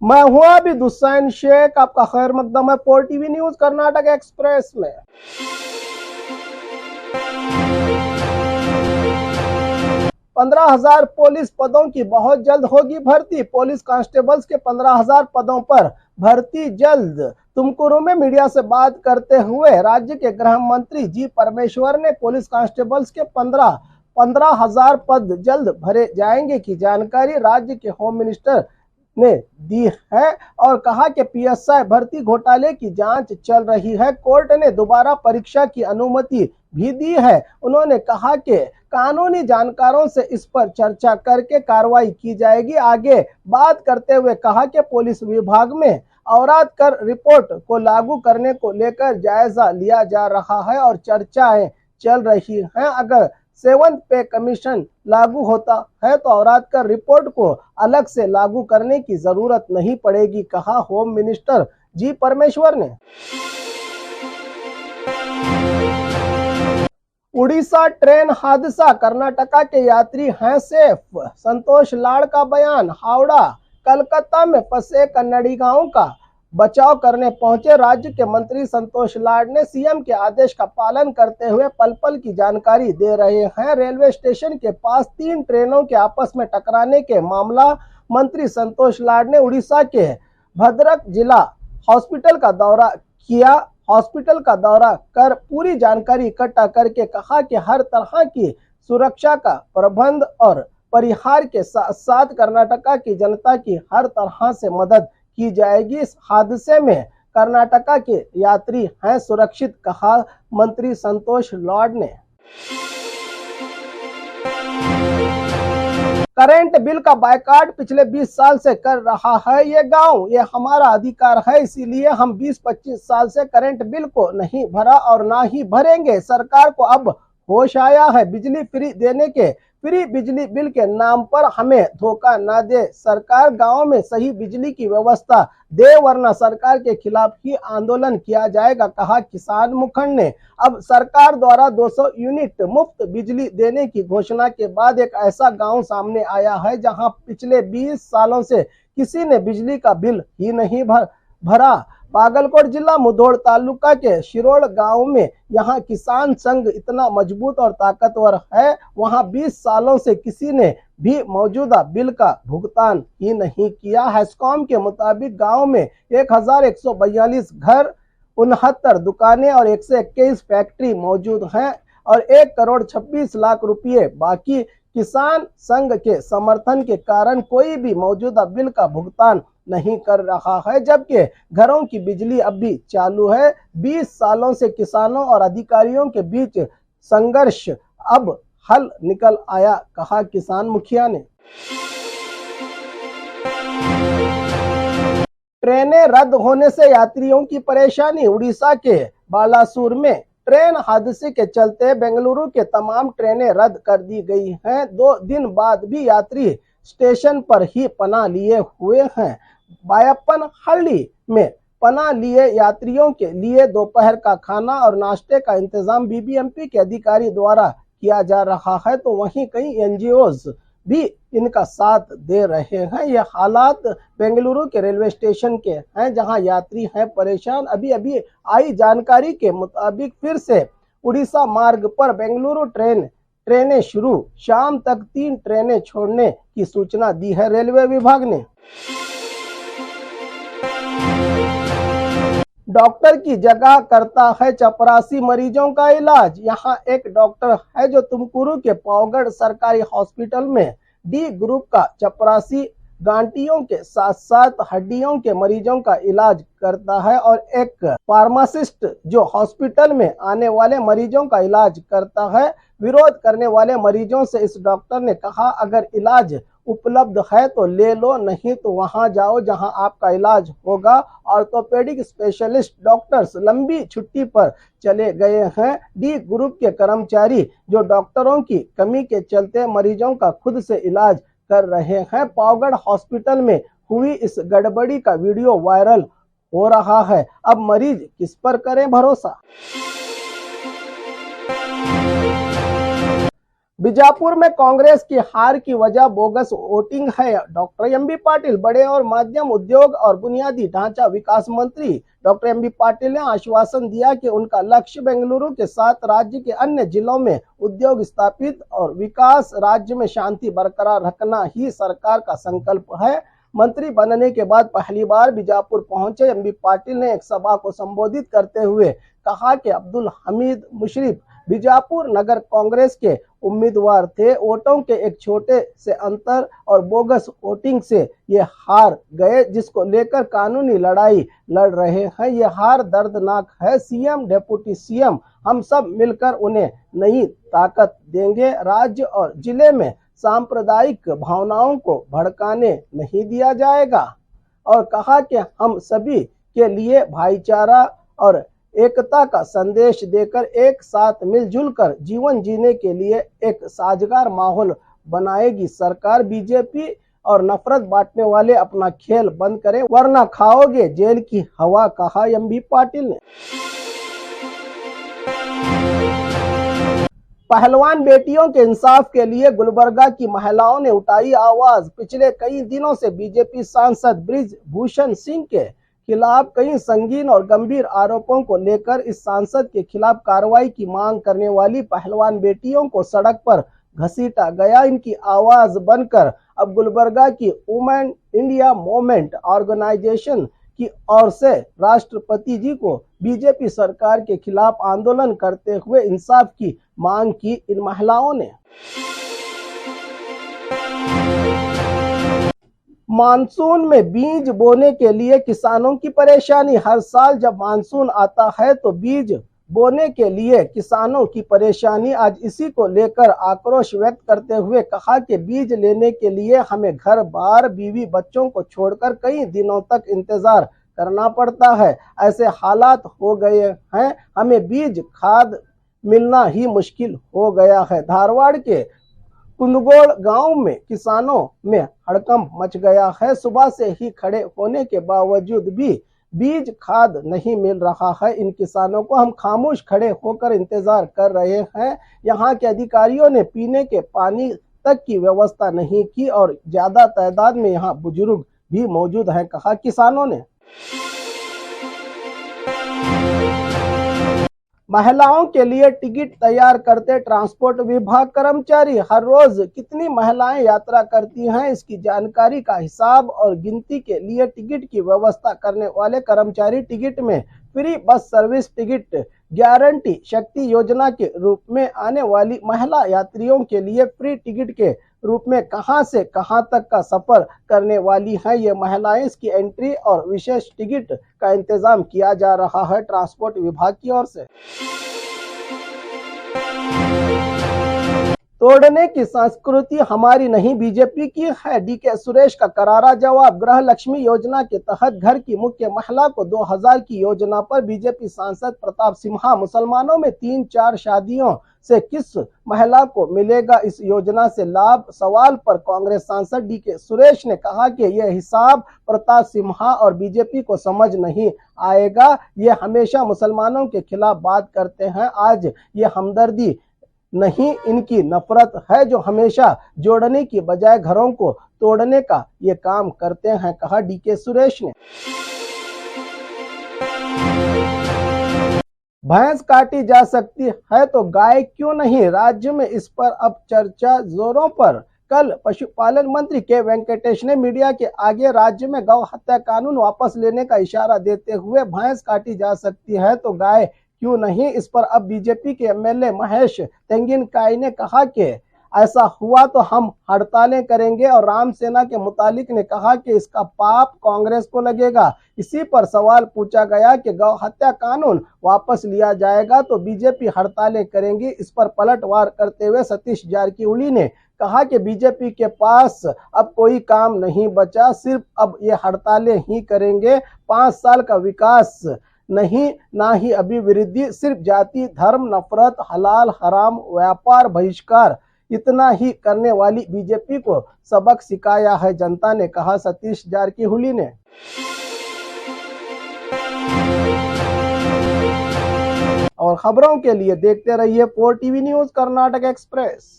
मैं हूं अभी हुसैन शेख, आपका खैर मकदम है 4 टीवी न्यूज कर्नाटक एक्सप्रेस में। 15,000 पुलिस पदों की बहुत जल्द होगी भर्ती। पुलिस कांस्टेबल्स के 15,000 पदों पर भर्ती जल्द। तुमकुरू में मीडिया से बात करते हुए राज्य के गृह मंत्री जी परमेश्वर ने पुलिस कांस्टेबल्स के 15,000 पद जल्द भरे जाएंगे की जानकारी राज्य के होम मिनिस्टर ने दी है और कहा कि पीएसआई भर्ती घोटाले की जांच चल रही है। कोर्ट ने दोबारा परीक्षा की अनुमति भी दी है। उन्होंने कहा कि कानूनी जानकारों से इस पर चर्चा करके कार्रवाई की जाएगी। आगे बात करते हुए कहा कि पुलिस विभाग में औरात कर रिपोर्ट को लागू करने को लेकर जायजा लिया जा रहा है और चर्चाएं चल रही हैं। अगर 7th पे कमीशन लागू होता है तो औरात कर रिपोर्ट को अलग से लागू करने की जरूरत नहीं पड़ेगी, कहा होम मिनिस्टर जी परमेश्वर ने। उड़ीसा ट्रेन हादसा, कर्नाटका के यात्री हैं सेफ, संतोष लाड़ का बयान। हावड़ा कलकत्ता में फंसे कन्नड़िगांव का बचाव करने पहुंचे राज्य के मंत्री संतोष लाड़ ने सीएम के आदेश का पालन करते हुए पल पल की जानकारी दे रहे हैं। रेलवे स्टेशन के पास 3 ट्रेनों के आपस में टकराने के मामला मंत्री संतोष लाड़ ने उड़ीसा के भद्रक जिला हॉस्पिटल का दौरा किया। हॉस्पिटल का दौरा कर पूरी जानकारी इकट्ठा करके कहा कि हर तरह की सुरक्षा का प्रबंध और परिहार के साथ साथ कर्नाटका की जनता की हर तरह से मदद की जाएगी। इस हादसे में कर्नाटका के यात्री हैं सुरक्षित, कहा मंत्री संतोष लाड़ ने। करंट बिल का बायकॉट पिछले 20 साल से कर रहा है ये गांव, ये हमारा अधिकार है, इसीलिए हम 20-25 साल से करंट बिल को नहीं भरा और ना ही भरेंगे। सरकार को अब होश आया है, बिजली फ्री देने के फ्री बिजली बिल के नाम पर हमें धोखा ना दे। सरकार गांव में सही बिजली की व्यवस्था दे, वरना सरकार के खिलाफ ही आंदोलन किया जाएगा, कहा किसान मुखंड ने। अब सरकार द्वारा 200 यूनिट मुफ्त बिजली देने की घोषणा के बाद एक ऐसा गांव सामने आया है जहां पिछले 20 सालों से किसी ने बिजली का बिल ही नहीं भरा। बागलकोट जिला मुधोल तालुका के शिरोड़ गांव में यहाँ किसान संघ इतना मजबूत और ताकतवर है, वहाँ 20 सालों से किसी ने भी मौजूदा बिल का भुगतान ही नहीं किया। हैस्कॉम के मुताबिक गांव में 1142 घर, 69 दुकानें और 121 फैक्ट्री मौजूद हैं और 1,26 लाख रुपये बाकी। किसान संघ के समर्थन के कारण कोई भी मौजूदा बिल का भुगतान नहीं कर रहा है, जबकि घरों की बिजली अब भी चालू है। 20 सालों से किसानों और अधिकारियों के बीच संघर्ष अब हल निकल आया, कहा किसान मुखिया ने। ट्रेनें रद्द होने से यात्रियों की परेशानी। उड़ीसा के बालासुर में ट्रेन हादसे के चलते बेंगलुरु के तमाम ट्रेनें रद्द कर दी गई हैं। 2 दिन बाद भी यात्री स्टेशन पर ही पनाह लिए हुए हैं। बायप्पन हल्ली में पनाह लिए यात्रियों के लिए दोपहर का खाना और नाश्ते का इंतजाम बीबीएमपी के अधिकारी द्वारा किया जा रहा है, तो वहीं कई एनजीओज भी इनका साथ दे रहे हैं। ये हालात बेंगलुरु के रेलवे स्टेशन के हैं जहां यात्री हैं परेशान। अभी आई जानकारी के मुताबिक फिर से उड़ीसा मार्ग पर बेंगलुरु ट्रेनें शुरू, शाम तक 3 ट्रेनें छोड़ने की सूचना दी है रेलवे विभाग ने। डॉक्टर की जगह करता है चपरासी मरीजों का इलाज। यहाँ एक डॉक्टर है जो तुमकुरू के पावगढ़ सरकारी हॉस्पिटल में डी ग्रुप का चपरासी गांठियों के साथ साथ हड्डियों के मरीजों का इलाज करता है और एक फार्मासिस्ट जो हॉस्पिटल में आने वाले मरीजों का इलाज करता है। विरोध करने वाले मरीजों से इस डॉक्टर ने कहा, अगर इलाज उपलब्ध है तो ले लो, नहीं तो वहां जाओ जहां आपका इलाज होगा। ऑर्थोपेडिक स्पेशलिस्ट डॉक्टर्स लंबी छुट्टी पर चले गए हैं। डी ग्रुप के कर्मचारी जो डॉक्टरों की कमी के चलते मरीजों का खुद से इलाज कर रहे हैं। पावगढ़ हॉस्पिटल में हुई इस गड़बड़ी का वीडियो वायरल हो रहा है। अब मरीज किस पर करें भरोसा। बीजापुर में कांग्रेस की हार की वजह बोगस वोटिंग है। डॉक्टर एमबी पाटिल बड़े और मध्यम उद्योग और बुनियादी ढांचा विकास मंत्री डॉक्टर एमबी पाटिल ने आश्वासन दिया कि उनका लक्ष्य बेंगलुरु के साथ राज्य के अन्य जिलों में उद्योग स्थापित और विकास, राज्य में शांति बरकरार रखना ही सरकार का संकल्प है। मंत्री बनने के बाद पहली बार बीजापुर पहुंचे एमबी पाटिल ने एक सभा को संबोधित करते हुए कहा कि अब्दुल हमीद मुशर्रफ बीजापुर नगर कांग्रेस के उम्मीदवार थे। वोटों के एक छोटे से अंतर और बोगस वोटिंग से ये हार गए, जिसको लेकर कानूनी लड़ाई लड़ रहे हैं। ये हार दर्दनाक है। सीएम, डिप्टी सीएम, हम सब मिलकर उन्हें नई ताकत देंगे। राज्य और जिले में सांप्रदायिक भावनाओं को भड़काने नहीं दिया जाएगा और कहा कि हम सभी के लिए भाईचारा और एकता का संदेश देकर एक साथ मिलजुल कर जीवन जीने के लिए एक साजगार माहौल बनाएगी सरकार। बीजेपी और नफरत बांटने वाले अपना खेल बंद करें वरना खाओगे जेल की हवा, कहा एमबी पाटिल ने। पहलवान बेटियों के इंसाफ के लिए गुलबर्गा की महिलाओं ने उठाई आवाज। पिछले कई दिनों से बीजेपी सांसद ब्रिज भूषण सिंह के खिलाफ कई संगीन और गंभीर आरोपों को लेकर इस सांसद के खिलाफ कार्रवाई की मांग करने वाली पहलवान बेटियों को सड़क पर घसीटा गया। इनकी आवाज बनकर अब गुलबर्गा की वुमेन इंडिया मूवमेंट ऑर्गेनाइजेशन की ओर से राष्ट्रपति जी को बीजेपी सरकार के खिलाफ आंदोलन करते हुए इंसाफ की मांग की। इन महिलाओं ने मानसून में बीज बोने के लिए किसानों की परेशानी। हर साल जब मानसून आता है तो बीज बोने के लिए किसानों की परेशानी। आज इसी को लेकर आक्रोश व्यक्त करते हुए कहा कि बीज लेने के लिए हमें घर बार, बीवी बच्चों को छोड़कर कई दिनों तक इंतजार करना पड़ता है। ऐसे हालात हो गए हैं, हमें बीज खाद मिलना ही मुश्किल हो गया है। धारवाड़ के कुंदगोड़ गांव में किसानों में हड़कंप मच गया है। सुबह से ही खड़े होने के बावजूद भी बीज खाद नहीं मिल रहा है। इन किसानों को हम खामोश खड़े होकर इंतजार कर रहे हैं। यहाँ के अधिकारियों ने पीने के पानी तक की व्यवस्था नहीं की और ज्यादा तादाद में यहाँ बुजुर्ग भी मौजूद हैं, कहा किसानों ने। महिलाओं के लिए टिकट तैयार करते ट्रांसपोर्ट विभाग कर्मचारी। हर रोज कितनी महिलाएं यात्रा करती हैं, इसकी जानकारी का हिसाब और गिनती के लिए टिकट की व्यवस्था करने वाले कर्मचारी टिकट में free bus service, ticket guarantee शक्ति योजना के रूप में आने वाली महिला यात्रियों के लिए फ्री टिकट के रूप में कहां से कहां तक का सफर करने वाली हैं ये महिलाएं। इसकी एंट्री और विशेष टिकट का इंतजाम किया जा रहा है ट्रांसपोर्ट विभाग की ओर से। तोड़ने की संस्कृति हमारी नहीं, बीजेपी की है, डीके सुरेश का करारा जवाब। गृह लक्ष्मी योजना के तहत घर की मुख्य महिला को 2000 की योजना पर बीजेपी सांसद प्रताप सिम्हा। मुसलमानों में 3-4 शादियों से किस महिला को मिलेगा इस योजना से लाभ? सवाल पर कांग्रेस सांसद डीके सुरेश ने कहा कि यह हिसाब प्रताप सिम्हा और बीजेपी को समझ नहीं आएगा। ये हमेशा मुसलमानों के खिलाफ बात करते हैं। आज ये हमदर्दी नहीं, इनकी नफरत है जो हमेशा जोड़ने की बजाय घरों को तोड़ने का ये काम करते हैं, कहा डीके सुरेश ने। भैंस काटी जा सकती है तो गाय क्यों नहीं? राज्य में इस पर अब चर्चा जोरों पर। कल पशुपालन मंत्री के वेंकटेश ने मीडिया के आगे राज्य में गौ हत्या कानून वापस लेने का इशारा देते हुए भैंस काटी जा सकती है तो गाय क्यों नहीं, इस पर अब बीजेपी के एमएलए महेश तेंगिनकाई ने कहा कि ऐसा हुआ तो हम हड़तालें करेंगे और राम सेना के मुतालिक ने कहा कि इसका पाप कांग्रेस को लगेगा। इसी पर सवाल पूछा गया कि गौ हत्या कानून वापस लिया जाएगा तो बीजेपी हड़तालें करेंगी। इस पर पलटवार करते हुए सतीश जारकिहोली ने कहा कि बीजेपी के पास अब कोई काम नहीं बचा, सिर्फ अब ये हड़तालें ही करेंगे। 5 साल का विकास नहीं, ना ही अभिवृद्धि, सिर्फ जाति, धर्म, नफरत, हलाल हराम, व्यापार, बहिष्कार, इतना ही करने वाली बीजेपी को सबक सिखाया है जनता ने, कहा सतीश जारकिहोली ने। और खबरों के लिए देखते रहिए 4 टीवी न्यूज कर्नाटक एक्सप्रेस।